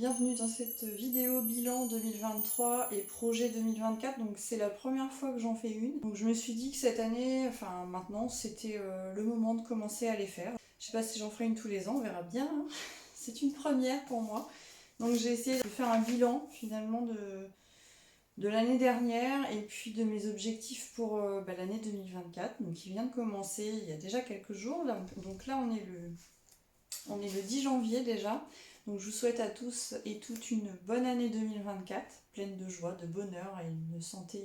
bienvenue dans cette vidéo bilan 2023 et projet 2024. Donc c'est la première fois que j'en fais une. Donc je me suis dit que cette année, enfin maintenant, c'était le moment de commencer à les faire. Je sais pas si j'en ferai une tous les ans, on verra bien, hein. C'est une première pour moi. Donc j'ai essayé de faire un bilan finalement de l'année dernière et puis de mes objectifs pour l'année 2024, donc qui vient de commencer il y a déjà quelques jours. Donc là on est le 10 janvier déjà. Donc je vous souhaite à tous et toutes une bonne année 2024, pleine de joie, de bonheur et une santé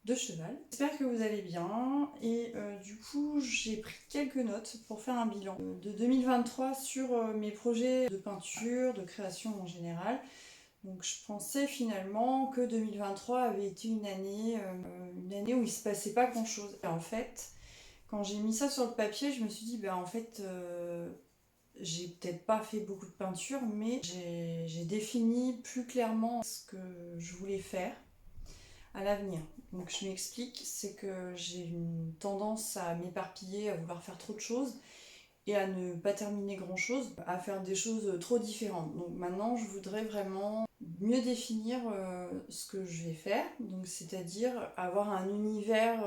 de cheval. J'espère que vous allez bien et du coup j'ai pris quelques notes pour faire un bilan de 2023 sur mes projets de peinture, de création en général. Donc je pensais finalement que 2023 avait été une année où il se passait pas grand chose. Et en fait, quand j'ai mis ça sur le papier, je me suis dit j'ai peut-être pas fait beaucoup de peinture, mais j'ai défini plus clairement ce que je voulais faire à l'avenir. Donc je m'explique, c'est que j'ai une tendance à m'éparpiller, à vouloir faire trop de choses et à ne pas terminer grand chose, à faire des choses trop différentes. Donc maintenant je voudrais vraiment mieux définir ce que je vais faire, donc c'est-à-dire avoir un univers,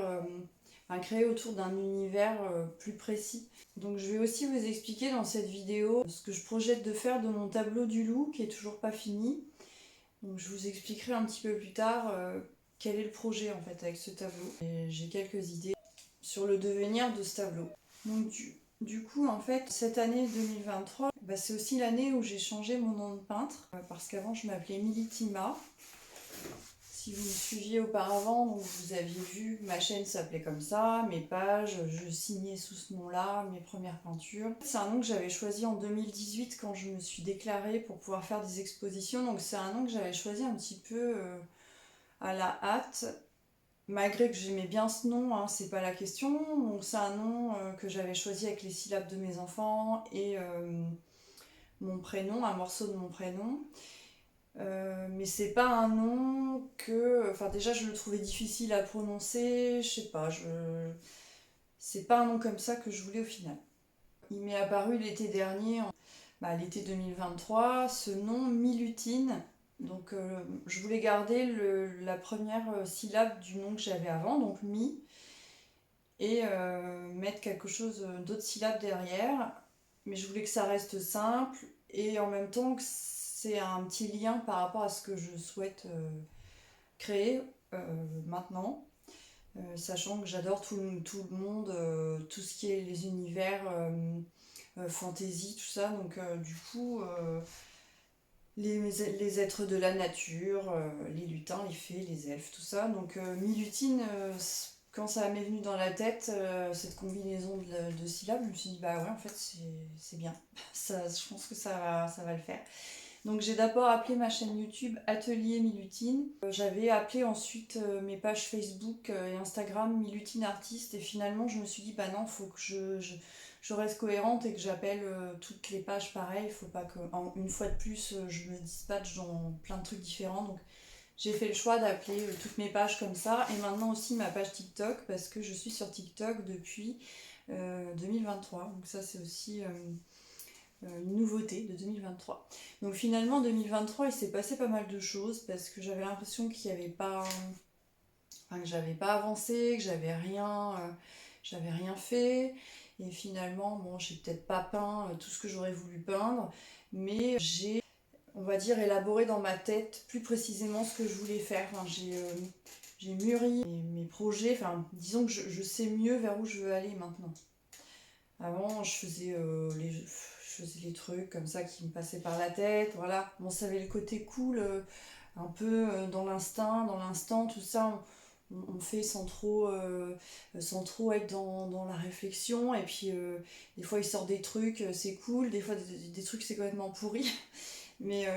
créer autour d'un univers plus précis. Donc je vais aussi vous expliquer dans cette vidéo ce que je projette de faire de mon tableau du loup qui est toujours pas fini. Donc je vous expliquerai un petit peu plus tard quel est le projet en fait avec ce tableau. Et j'ai quelques idées sur le devenir de ce tableau. Donc du coup en fait cette année 2023, c'est aussi l'année où j'ai changé mon nom de peintre parce qu'avant je m'appelais Militima. Si vous me suiviez auparavant, donc vous aviez vu, ma chaîne s'appelait comme ça, mes pages, je signais sous ce nom-là, mes premières peintures. C'est un nom que j'avais choisi en 2018 quand je me suis déclarée pour pouvoir faire des expositions, donc c'est un nom que j'avais choisi un petit peu à la hâte, malgré que j'aimais bien ce nom, hein, c'est pas la question. Donc c'est un nom que j'avais choisi avec les syllabes de mes enfants et mon prénom, un morceau de mon prénom. Mais c'est pas un nom que. Enfin, déjà, je le trouvais difficile à prononcer, je sais pas, c'est pas un nom comme ça que je voulais au final. Il m'est apparu l'été dernier, l'été 2023, ce nom Milutine. Donc, je voulais garder la première syllabe du nom que j'avais avant, donc Mi, et mettre quelque chose d'autres syllabes derrière. Mais je voulais que ça reste simple et en même temps que c'est un petit lien par rapport à ce que je souhaite créer maintenant, sachant que j'adore tout le monde, tout ce qui est les univers fantasy, tout ça. Donc du coup, les êtres de la nature, les lutins, les fées, les elfes, tout ça. Donc Milutine, quand ça m'est venu dans la tête, cette combinaison de syllabes, je me suis dit bah ouais en fait c'est bien, ça, je pense que ça va le faire. Donc j'ai d'abord appelé ma chaîne YouTube Atelier Milutine. J'avais appelé ensuite mes pages Facebook et Instagram Milutine Artiste et finalement je me suis dit bah non, faut que je reste cohérente et que j'appelle toutes les pages pareil. Faut pas que une fois de plus je me dispatche dans plein de trucs différents. Donc j'ai fait le choix d'appeler toutes mes pages comme ça et maintenant aussi ma page TikTok parce que je suis sur TikTok depuis 2023. Donc ça c'est aussi une nouveauté de 2023. Donc finalement 2023 il s'est passé pas mal de choses parce que j'avais l'impression qu'il n'y avait pas, que j'avais pas avancé, que j'avais rien fait et finalement bon j'ai peut-être pas peint tout ce que j'aurais voulu peindre, mais j'ai, on va dire, élaboré dans ma tête plus précisément ce que je voulais faire. J'ai mûri mes projets, disons que je sais mieux vers où je veux aller maintenant. Avant je faisais les trucs comme ça qui me passaient par la tête, voilà. Bon, ça avait le côté cool, un peu dans l'instant, tout ça, on fait sans trop être dans la réflexion. Et puis, des fois, il sort des trucs, c'est cool, des fois, des trucs, c'est complètement pourri. Mais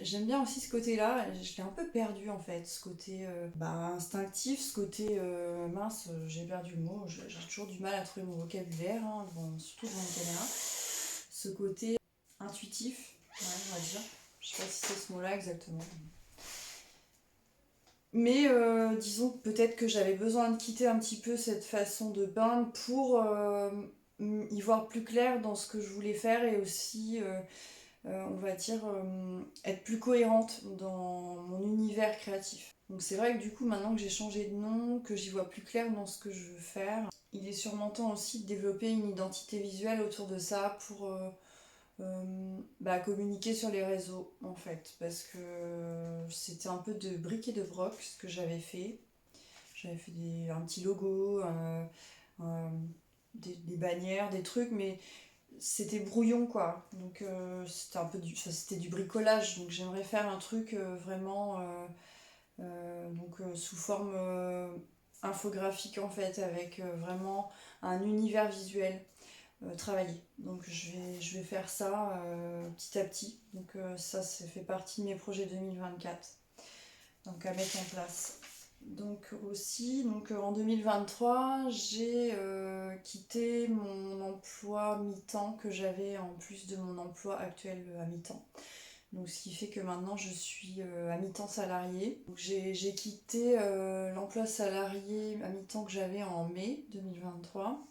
j'aime bien aussi ce côté-là, je l'ai un peu perdu en fait, ce côté instinctif, ce côté mince, j'ai perdu le mot, j'ai toujours du mal à trouver mon vocabulaire, hein, surtout devant une caméra. Ce côté intuitif, ouais, on va dire. Je sais pas si c'est ce mot-là exactement. Mais disons que peut-être que j'avais besoin de quitter un petit peu cette façon de peindre pour y voir plus clair dans ce que je voulais faire et aussi on va dire, être plus cohérente dans mon univers créatif. Donc c'est vrai que du coup, maintenant que j'ai changé de nom, que j'y vois plus clair dans ce que je veux faire, il est sûrement temps aussi de développer une identité visuelle autour de ça pour communiquer sur les réseaux en fait. Parce que c'était un peu de bric et de broc ce que j'avais fait. J'avais fait un petit logo, des bannières, des trucs, mais c'était brouillon quoi. Donc c'était un peu c'était du bricolage. Donc j'aimerais faire un truc vraiment sous forme infographique en fait, avec vraiment un univers visuel travaillé. Donc je vais faire ça petit à petit. Donc ça fait partie de mes projets 2024. Donc à mettre en place. Donc aussi, en 2023, j'ai quitté mon emploi mi-temps que j'avais en plus de mon emploi actuel à mi-temps. Donc ce qui fait que maintenant je suis à mi-temps salarié. J'ai quitté l'emploi salarié à mi-temps que j'avais en mai 2023.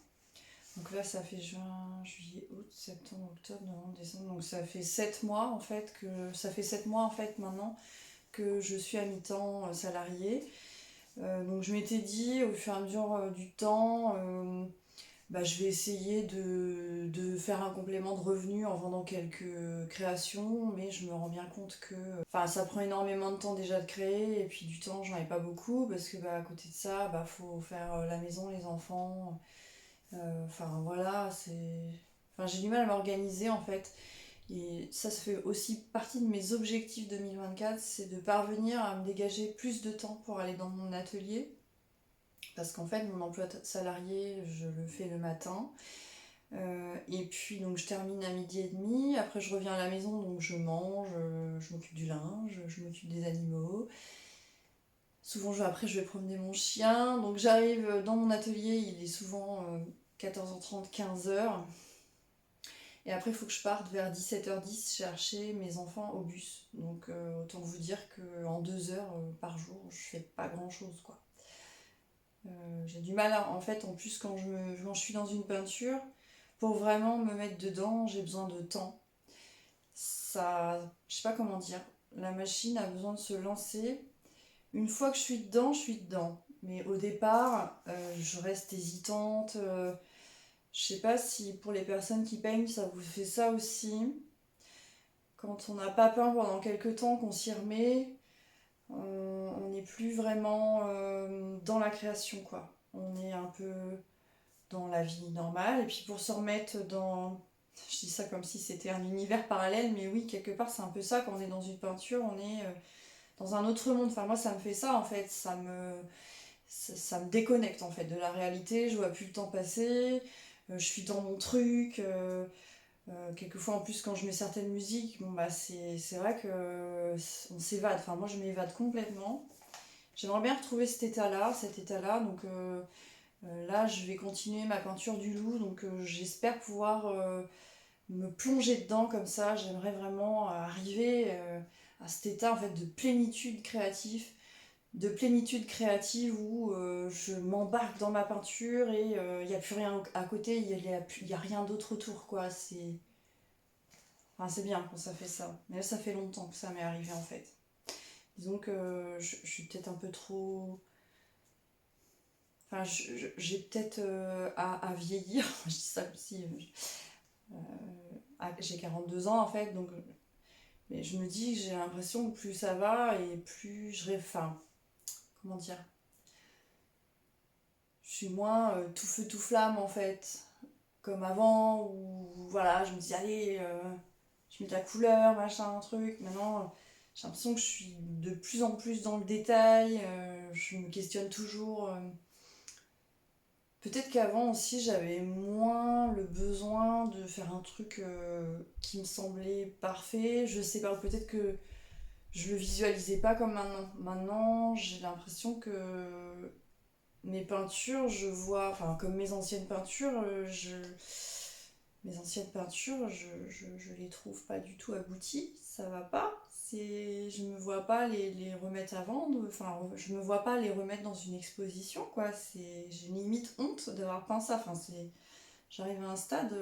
Donc là ça fait juin, juillet, août, septembre, octobre, novembre, décembre. Donc ça fait 7 mois en fait maintenant que je suis à mi-temps salarié. Donc je m'étais dit au fur et à mesure du temps, je vais essayer de faire un complément de revenus en vendant quelques créations, mais je me rends bien compte que ça prend énormément de temps déjà de créer, et puis du temps j'en ai pas beaucoup parce que à côté de ça, faut faire la maison, les enfants, voilà, j'ai du mal à m'organiser en fait. Et ça fait aussi partie de mes objectifs 2024, c'est de parvenir à me dégager plus de temps pour aller dans mon atelier. Parce qu'en fait, mon emploi salarié, je le fais le matin. Et puis, donc, je termine à 12h30. Après, je reviens à la maison, donc je mange, je m'occupe du linge, je m'occupe des animaux. Souvent, après, je vais promener mon chien. Donc, j'arrive dans mon atelier, il est souvent 14h30, 15h. Et après, il faut que je parte vers 17h10 chercher mes enfants au bus. Donc, autant vous dire qu'en 2 heures par jour, je fais pas grand chose, quoi. J'ai du mal, en fait, en plus, quand je suis dans une peinture, pour vraiment me mettre dedans, j'ai besoin de temps. Ça, je sais pas comment dire. La machine a besoin de se lancer. Une fois que je suis dedans, je suis dedans. Mais au départ, je reste hésitante. Je sais pas si pour les personnes qui peignent, ça vous fait ça aussi. Quand on n'a pas peint pendant quelques temps, qu'on s'y remet, on n'est plus vraiment dans la création, quoi. On est un peu dans la vie normale. Et puis pour se remettre dans... Je dis ça comme si c'était un univers parallèle, mais oui, quelque part, c'est un peu ça. Quand on est dans une peinture, on est dans un autre monde. Enfin, moi, ça me fait ça, en fait. Ça me déconnecte, en fait, de la réalité. Je vois plus le temps passer. Je suis dans mon truc. Quelquefois, en plus, quand je mets certaines musiques, c'est vrai que on s'évade. Enfin, moi, je m'évade complètement. J'aimerais bien retrouver cet état-là. Donc là, je vais continuer ma peinture du loup. Donc j'espère pouvoir me plonger dedans comme ça. J'aimerais vraiment arriver à cet état en fait de plénitude créative où je m'embarque dans ma peinture et il n'y a plus rien à côté, il y a rien d'autre autour, quoi. C'est bien quand ça fait ça. Mais là, ça fait longtemps que ça m'est arrivé en fait. Disons que je suis peut-être un peu trop... j'ai peut-être à vieillir. Je dis ça aussi. J'ai 42 ans en fait, donc... Mais je me dis que j'ai l'impression que plus ça va et plus je rêve... comment dire, je suis moins tout feu tout flamme en fait, comme avant, où voilà, je me dis allez, je mets de la couleur, machin, un truc. Maintenant, j'ai l'impression que je suis de plus en plus dans le détail, je me questionne toujours. Peut-être qu'avant aussi, j'avais moins le besoin de faire un truc qui me semblait parfait. Je sais pas, peut-être que je le visualisais pas comme maintenant. Maintenant, j'ai l'impression que mes peintures, je vois, comme mes anciennes peintures, je les trouve pas du tout abouties, ça va pas. Je me vois pas les remettre à vendre, je me vois pas les remettre dans une exposition, quoi. J'ai limite honte d'avoir peint ça. J'arrive à un stade,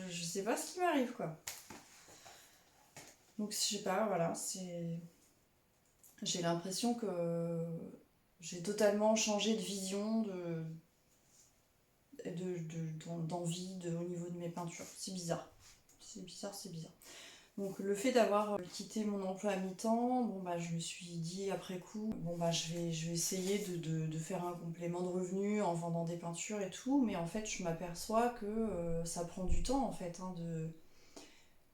je sais pas ce qui m'arrive, quoi. Donc je sais pas, voilà, j'ai l'impression que j'ai totalement changé de vision, d'envie au niveau de mes peintures. C'est bizarre. C'est bizarre, c'est bizarre. Donc le fait d'avoir quitté mon emploi à mi-temps, bon bah je me suis dit après coup, bon bah je vais essayer de faire un complément de revenu en vendant des peintures et tout, mais en fait je m'aperçois que ça prend du temps en fait hein,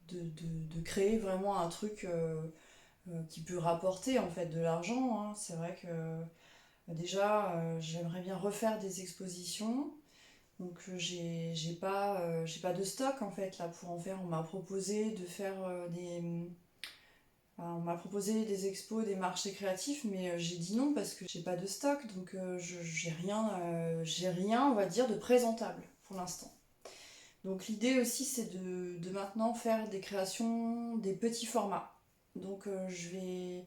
de créer vraiment un truc qui peut rapporter en fait de l'argent. Hein. C'est vrai que déjà j'aimerais bien refaire des expositions. Donc j'ai pas de stock en fait là pour en faire. On m'a proposé de faire on m'a proposé des expos, des marchés créatifs, mais j'ai dit non parce que j'ai pas de stock, donc j'ai rien, on va dire, de présentable pour l'instant. Donc l'idée aussi c'est de maintenant faire des créations, des petits formats. Donc je vais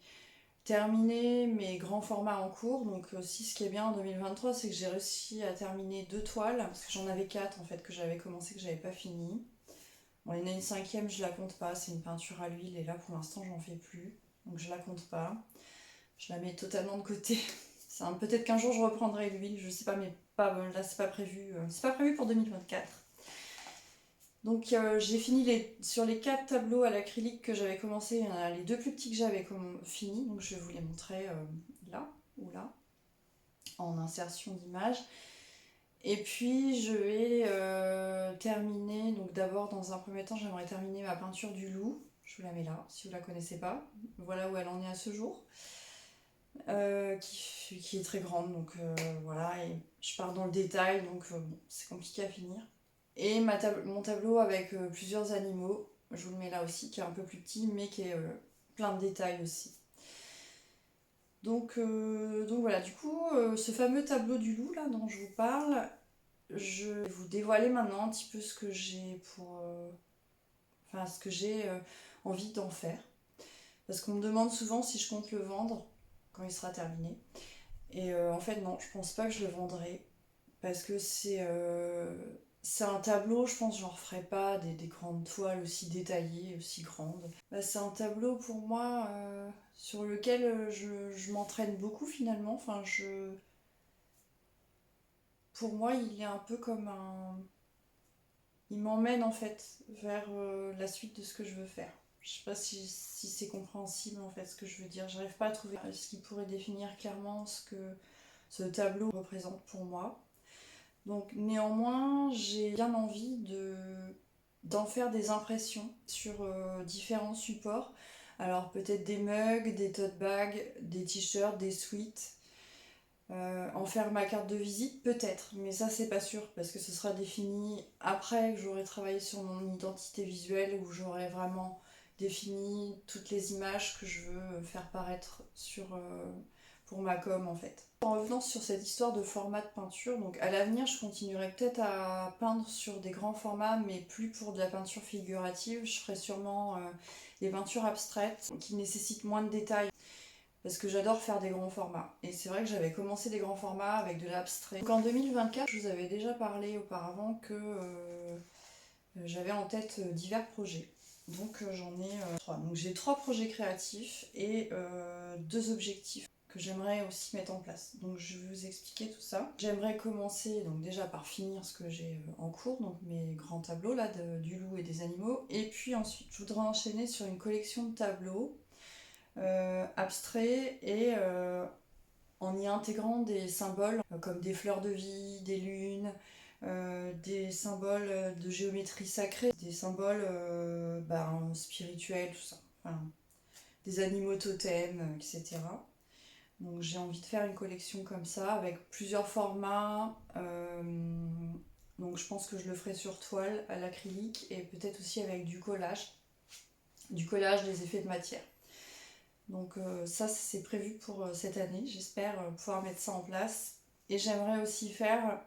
terminer mes grands formats en cours. Donc aussi ce qui est bien en 2023 c'est que j'ai réussi à terminer 2 toiles, parce que j'en avais 4 en fait que j'avais commencé, que j'avais pas fini. Bon, il y en a une cinquième, je la compte pas, c'est une peinture à l'huile et là pour l'instant j'en fais plus. Donc je la compte pas. Je la mets totalement de côté. Peut-être qu'un jour je reprendrai l'huile, je sais pas, mais pas, là c'est pas prévu. C'est pas prévu pour 2024. Donc j'ai fini sur les 4 tableaux à l'acrylique que j'avais commencé, il y en a les 2 plus petits que j'avais fini, donc je vais vous les montrer là ou là, en insertion d'image. Et puis je vais terminer, donc d'abord dans un premier temps j'aimerais terminer ma peinture du loup, je vous la mets là si vous la connaissez pas, voilà où elle en est à ce jour, qui est très grande, donc voilà, et je pars dans le détail, donc bon, c'est compliqué à finir. Et mon tableau avec plusieurs animaux, je vous le mets là aussi, qui est un peu plus petit, mais qui est plein de détails aussi. Donc voilà, du coup, ce fameux tableau du loup là dont je vous parle, je vais vous dévoiler maintenant un petit peu ce que j'ai ce que j'ai envie d'en faire. Parce qu'on me demande souvent si je compte le vendre quand il sera terminé. Et en fait non, je pense pas que je le vendrai. Parce que c'est un tableau, je pense que j'en referai pas des grandes toiles aussi détaillées, aussi grandes. Bah, c'est un tableau pour moi sur lequel je m'entraîne beaucoup finalement. Pour moi, il est un peu comme un... Il m'emmène en fait vers la suite de ce que je veux faire. Je sais pas si c'est compréhensible en fait ce que je veux dire. J'arrive pas à trouver ce qui pourrait définir clairement ce que ce tableau représente pour moi. Donc néanmoins, j'ai bien envie d'en faire des impressions sur différents supports. Alors peut-être des mugs, des tote bags, des t-shirts, des sweats. En faire ma carte de visite, peut-être, mais ça c'est pas sûr parce que ce sera défini après que j'aurai travaillé sur mon identité visuelle, où j'aurai vraiment défini toutes les images que je veux faire paraître pour ma com en fait. En revenant sur cette histoire de format de peinture, donc à l'avenir je continuerai peut-être à peindre sur des grands formats, mais plus pour de la peinture figurative. Je ferai sûrement des peintures abstraites qui nécessitent moins de détails, parce que j'adore faire des grands formats. Et c'est vrai que j'avais commencé des grands formats avec de l'abstrait. Donc en 2024, je vous avais déjà parlé auparavant que j'avais en tête divers projets. Donc j'en ai 3. Donc j'ai 3 projets créatifs et 2 objectifs que j'aimerais aussi mettre en place. Donc je vais vous expliquer tout ça. J'aimerais commencer donc déjà par finir ce que j'ai en cours, donc mes grands tableaux là du loup et des animaux. Et puis ensuite je voudrais enchaîner sur une collection de tableaux abstrait et en y intégrant des symboles comme des fleurs de vie, des lunes, des symboles de géométrie sacrée, des symboles spirituels, tout ça. Enfin, des animaux totems, etc. Donc j'ai envie de faire une collection comme ça avec plusieurs formats. Donc je pense que je le ferai sur toile à l'acrylique et peut-être aussi avec du collage, des effets de matière. Donc ça c'est prévu pour cette année, j'espère pouvoir mettre ça en place. Et j'aimerais aussi faire,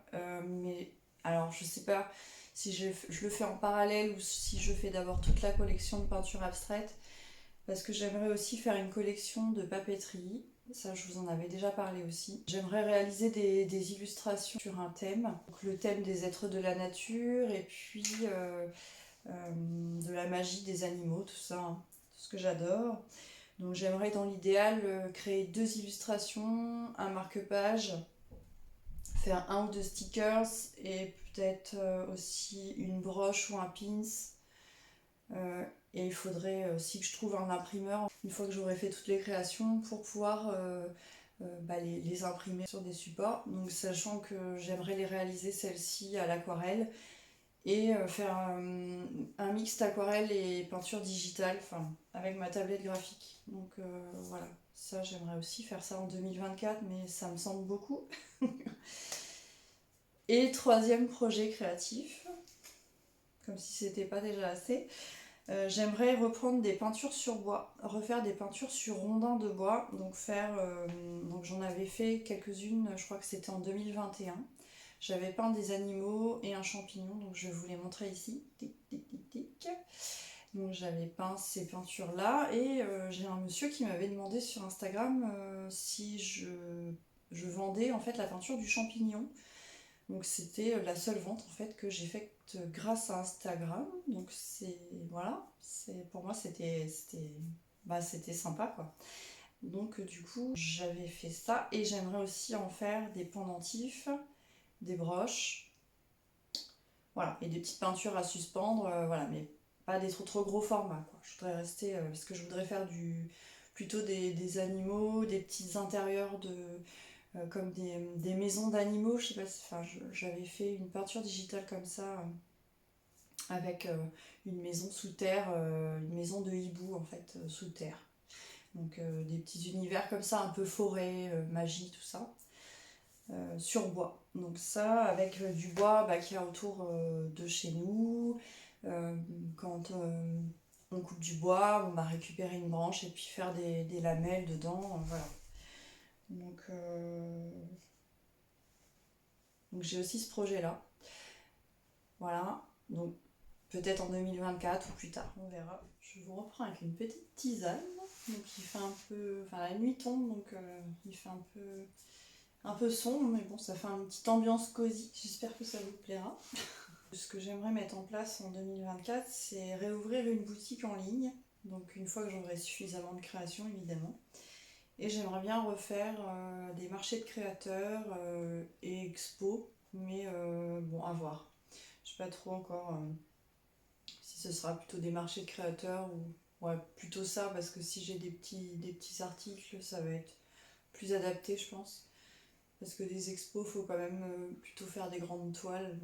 mais alors je sais pas si je le fais en parallèle ou si je fais d'abord toute la collection de peinture abstraite, parce que j'aimerais aussi faire une collection de papeterie, ça je vous en avais déjà parlé aussi. J'aimerais réaliser des illustrations sur un thème, donc le thème des êtres de la nature et puis de la magie des animaux, tout ça, hein. ce que j'adore. Donc j'aimerais dans l'idéal créer 2 illustrations, un marque-page, faire 1 ou 2 stickers et peut-être aussi une broche ou un pins. Et il faudrait aussi que je trouve un imprimeur une fois que j'aurai fait toutes les créations pour pouvoir les imprimer sur des supports. Donc sachant que j'aimerais les réaliser celles-ci à l'aquarelle et faire un mix d'aquarelle et peinture digitale, enfin avec ma tablette graphique. Donc voilà, ça j'aimerais aussi faire ça en 2024, mais ça me semble beaucoup. Et troisième projet créatif, comme si c'était pas déjà assez, j'aimerais reprendre des peintures sur bois, refaire des peintures sur rondins de bois, donc donc j'en avais fait quelques-unes, je crois que c'était en 2021. J'avais peint des animaux et un champignon, donc je vais vous les montrer ici. Tic, tic, tic, tic. Donc j'avais peint ces peintures-là et j'ai un monsieur qui m'avait demandé sur Instagram si je vendais en fait la peinture du champignon. Donc c'était la seule vente en fait que j'ai faite grâce à Instagram. Donc voilà, pour moi c'était sympa quoi. Donc du coup j'avais fait ça et j'aimerais aussi en faire des pendentifs, des broches, voilà, et des petites peintures à suspendre, voilà, mais pas des trop gros formats quoi. Je voudrais rester parce que je voudrais faire plutôt des animaux, des petits intérieurs comme des maisons d'animaux, je sais pas, enfin, j'avais fait une peinture digitale comme ça, avec une maison sous terre, une maison de hibou en fait, sous terre. Donc des petits univers comme ça, un peu forêt, magie, tout ça, sur bois. Donc ça, avec du bois qu'il y a autour de chez nous. Quand on coupe du bois, on va récupérer une branche et puis faire des lamelles dedans, voilà. Donc, donc j'ai aussi ce projet-là. Voilà, donc peut-être en 2024 ou plus tard, on verra. Je vous reprends avec une petite tisane. Donc il fait un peu... Enfin la nuit tombe, donc il fait un peu sombre, mais bon, ça fait une petite ambiance cosy. J'espère que ça vous plaira. Ce que j'aimerais mettre en place en 2024, c'est réouvrir une boutique en ligne. Donc une fois que j'aurai suffisamment de création, évidemment. Et j'aimerais bien refaire des marchés de créateurs et expos, mais bon, à voir. Je sais pas trop encore si ce sera plutôt des marchés de créateurs ou ouais, plutôt ça, parce que si j'ai des petits articles, ça va être plus adapté, je pense. Parce que des expos, faut quand même plutôt faire des grandes toiles,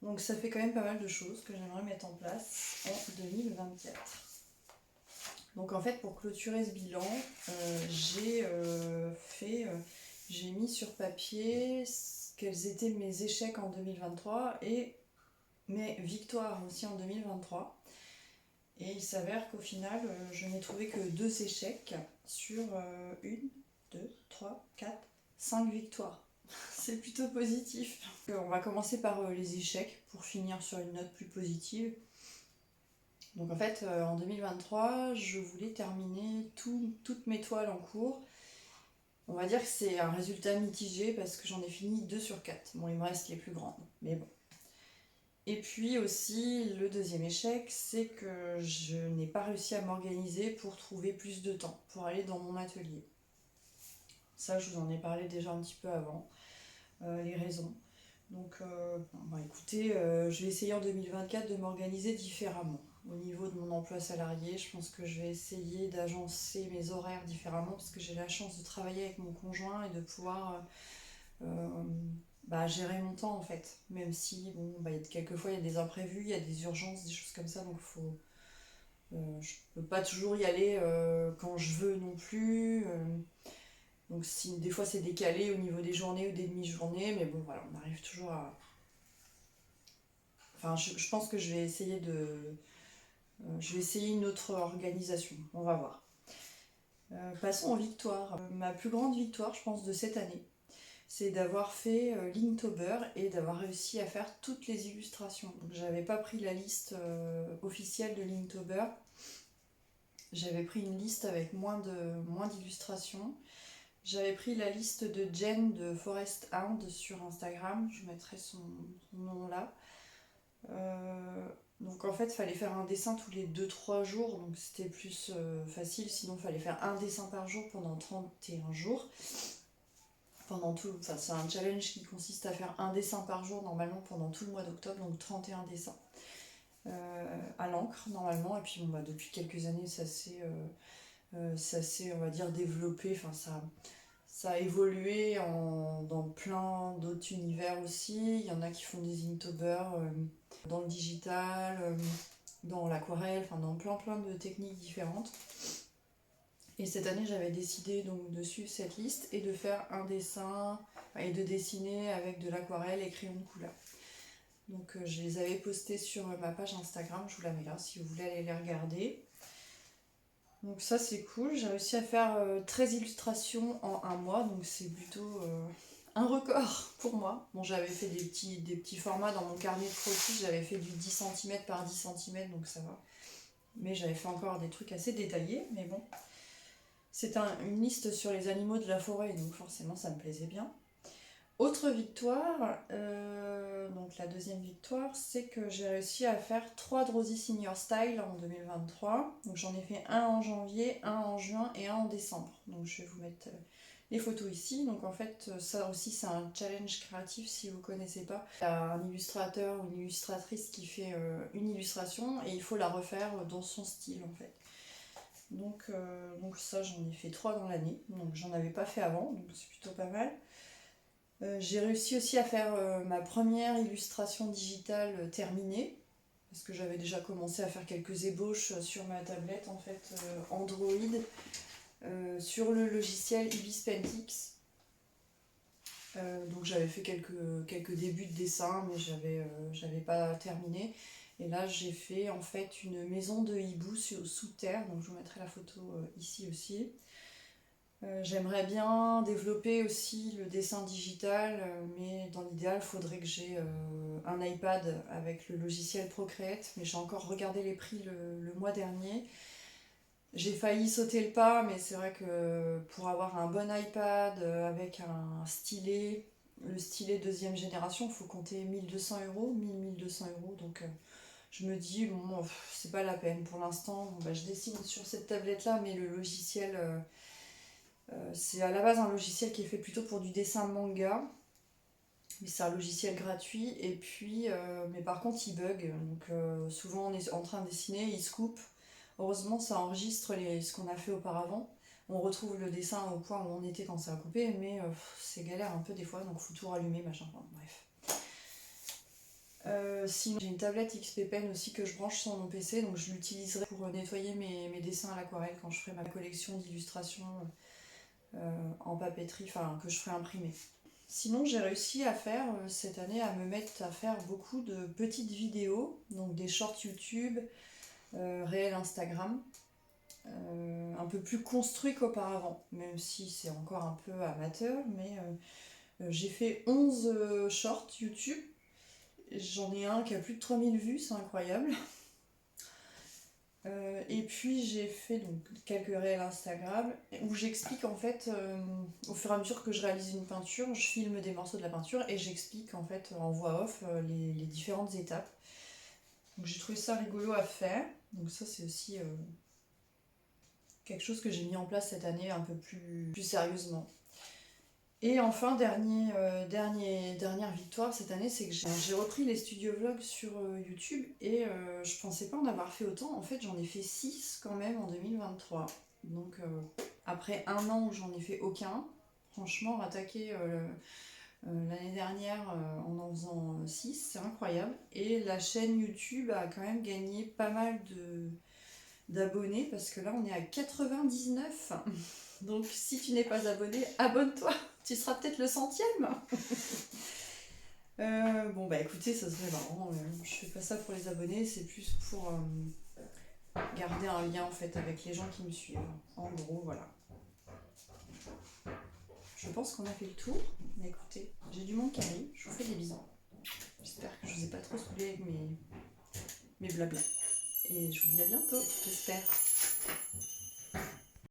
donc ça fait quand même pas mal de choses que j'aimerais mettre en place en 2024. Donc en fait, pour clôturer ce bilan, j'ai mis sur papier quels étaient mes échecs en 2023 et mes victoires aussi en 2023. Et il s'avère qu'au final, je n'ai trouvé que 2 échecs sur 1, 2, 3, 4, 5 victoires. C'est plutôt positif. On va commencer par les échecs pour finir sur une note plus positive. Donc en fait, en 2023, je voulais terminer toutes mes toiles en cours. On va dire que c'est un résultat mitigé parce que j'en ai fini 2 sur 4. Bon, il me reste les plus grandes, mais bon. Et puis aussi, le deuxième échec, c'est que je n'ai pas réussi à m'organiser pour trouver plus de temps, pour aller dans mon atelier. Ça, je vous en ai parlé déjà un petit peu avant, les raisons. Donc, écoutez, je vais essayer en 2024 de m'organiser différemment. Au niveau de mon emploi salarié, je pense que je vais essayer d'agencer mes horaires différemment parce que j'ai la chance de travailler avec mon conjoint et de pouvoir gérer mon temps en fait. Même si, quelquefois il y a des imprévus, il y a des urgences, des choses comme ça, donc je peux pas toujours y aller quand je veux non plus. Donc si des fois c'est décalé au niveau des journées ou des demi-journées, mais bon voilà, on arrive toujours à... Enfin, je pense que je vais essayer une autre organisation, on va voir. Passons aux victoires. Ma plus grande victoire, je pense, de cette année, c'est d'avoir fait Linktober et d'avoir réussi à faire toutes les illustrations. Donc j'avais pas pris la liste officielle de Linktober, j'avais pris une liste avec moins d'illustrations. J'avais pris la liste de Jen de Forest Hound sur Instagram, je mettrai son nom là. Donc en fait, il fallait faire un dessin tous les 2-3 jours, donc c'était plus facile, sinon il fallait faire un dessin par jour pendant 31 jours. Pendant tout, enfin, c'est un challenge qui consiste à faire un dessin par jour normalement pendant tout le mois d'octobre, donc 31 dessins à l'encre normalement. Et puis bon, bah, depuis quelques années, ça s'est, on va dire, développé, enfin ça a évolué dans plein d'autres univers aussi. Il y en a qui font des Inktober dans le digital, dans l'aquarelle, enfin dans plein de techniques différentes. Et cette année, j'avais décidé donc de suivre cette liste et de faire un dessin et de dessiner avec de l'aquarelle et crayon de couleur. Donc je les avais postés sur ma page Instagram, je vous la mets là si vous voulez aller les regarder. Donc ça c'est cool, j'ai réussi à faire 13 illustrations en un mois, donc c'est plutôt un record pour moi. Bon, j'avais fait des petits formats dans mon carnet de croquis, j'avais fait du 10 cm par 10 cm, donc ça va. Mais j'avais fait encore des trucs assez détaillés, mais bon. C'est une liste sur les animaux de la forêt, donc forcément ça me plaisait bien. Autre victoire, donc la deuxième victoire, c'est que j'ai réussi à faire 3 Drosy Senior Style en 2023. Donc j'en ai fait un en janvier, un en juin et un en décembre. Donc je vais vous mettre les photos ici. Donc en fait, ça aussi c'est un challenge créatif si vous ne connaissez pas. Il y a un illustrateur ou une illustratrice qui fait une illustration et il faut la refaire dans son style en fait. Donc ça j'en ai fait 3 dans l'année, donc j'en avais pas fait avant, donc c'est plutôt pas mal. J'ai réussi aussi à faire ma première illustration digitale terminée, parce que j'avais déjà commencé à faire quelques ébauches sur ma tablette en fait Android, sur le logiciel Ibis Pentix. Donc j'avais fait quelques débuts de dessin, mais j'avais pas terminé. Et là j'ai fait en fait une maison de hibou sous terre, donc je vous mettrai la photo ici aussi. J'aimerais bien développer aussi le dessin digital, mais dans l'idéal, il faudrait que j'ai un iPad avec le logiciel Procreate, mais j'ai encore regardé les prix le mois dernier. J'ai failli sauter le pas, mais c'est vrai que pour avoir un bon iPad avec un stylet, le stylet deuxième génération, il faut compter 1200 euros, 1200 euros, donc je me dis, bon, c'est pas la peine pour l'instant. Bon, bah, je dessine sur cette tablette-là, mais le logiciel... c'est à la base un logiciel qui est fait plutôt pour du dessin manga, mais c'est un logiciel gratuit. Et puis, mais par contre, il bug. Donc, souvent, on est en train de dessiner, il se coupe. Heureusement, ça enregistre ce qu'on a fait auparavant. On retrouve le dessin au point où on était quand ça a coupé, mais c'est galère un peu des fois, donc faut tout rallumer, machin. Enfin, bref. Sinon, j'ai une tablette XP Pen aussi que je branche sur mon PC, donc je l'utiliserai pour nettoyer mes dessins à l'aquarelle quand je ferai ma collection d'illustrations. En papeterie, enfin que je ferai imprimer. Sinon j'ai réussi à faire cette année à me mettre à faire beaucoup de petites vidéos, donc des shorts YouTube, réels Instagram, un peu plus construits qu'auparavant, même si c'est encore un peu amateur, mais j'ai fait 11 shorts YouTube, j'en ai un qui a plus de 3000 vues, c'est incroyable. Et puis j'ai fait donc quelques réels Instagram où j'explique en fait au fur et à mesure que je réalise une peinture, je filme des morceaux de la peinture et j'explique en fait en voix off les différentes étapes. Donc j'ai trouvé ça rigolo à faire. Donc ça c'est aussi quelque chose que j'ai mis en place cette année un peu plus sérieusement. Et enfin, dernière victoire cette année, c'est que j'ai repris les studio vlogs sur YouTube et je pensais pas en avoir fait autant. En fait, j'en ai fait 6 quand même en 2023. Donc, après un an où j'en ai fait aucun, franchement, rattaquer l'année dernière en faisant 6, c'est incroyable. Et la chaîne YouTube a quand même gagné pas mal d'abonnés parce que là, on est à 99. Donc, si tu n'es pas abonné, abonne-toi. Tu seras peut-être le 100e. Bon bah écoutez, ça serait marrant. Je fais pas ça pour les abonnés, c'est plus pour garder un lien en fait avec les gens qui me suivent. En gros, voilà. Je pense qu'on a fait le tour. Mais écoutez, j'ai du monde qui arrive. Je vous fais des bisous. J'espère que je vous ai pas trop saoulé avec mes blabla. Et je vous dis à bientôt, j'espère.